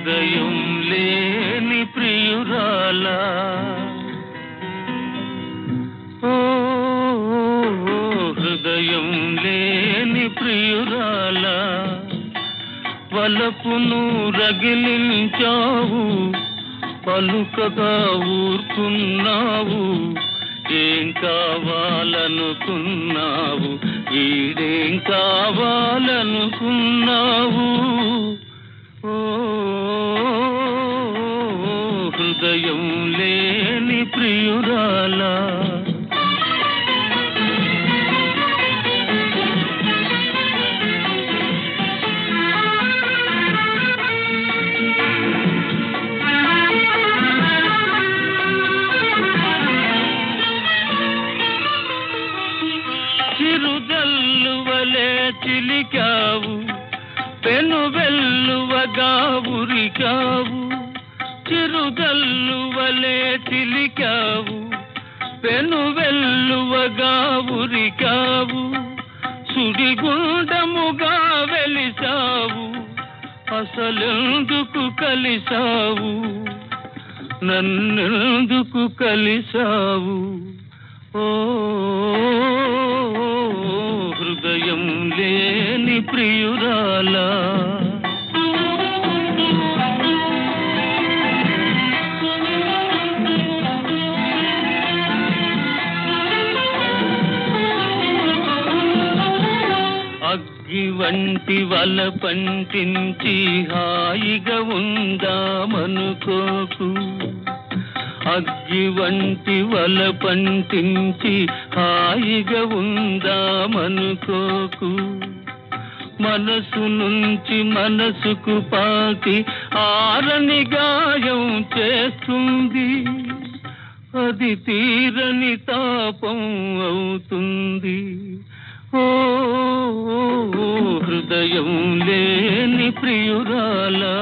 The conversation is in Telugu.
హృదయం లేని ప్రియురాలా, ఓ హృదయం లేని ప్రియురాలా, వలపును రగిలించావు, పలుకగా ఊరుకున్నావు. ఏం కావాలనుకున్నావు, ఈడేం కావాలనుకున్నావు. ఓ హృదయం లేని ప్రియురాలా, చిరుజల్లువలే చిలికావు, పెనువెల్లువగా ఉరికావు. చిరుజల్లువలే చిలికావు, పెనువెల్లువగా ఉరికావు. సుడిగుండముగా వెలిసావు, అసలెందుకు కలిసావు, నన్నెందుకు కలిసావు. ఓ హృదయం లేని ప్రియురాలా, అగ్గి వంటి వల పంటించి హాయిగా ఉందామనుకోకు. అగ్గి వంటి వల పంటించి హాయిగా ఉందామనుకోకు. మనసు నుంచి మనసుకు పాకి ఆరని గాయం చేస్తుంది, అది తీరని తాపం అవుతుంది. ఓ హృదయం లేని ప్రియురాలా.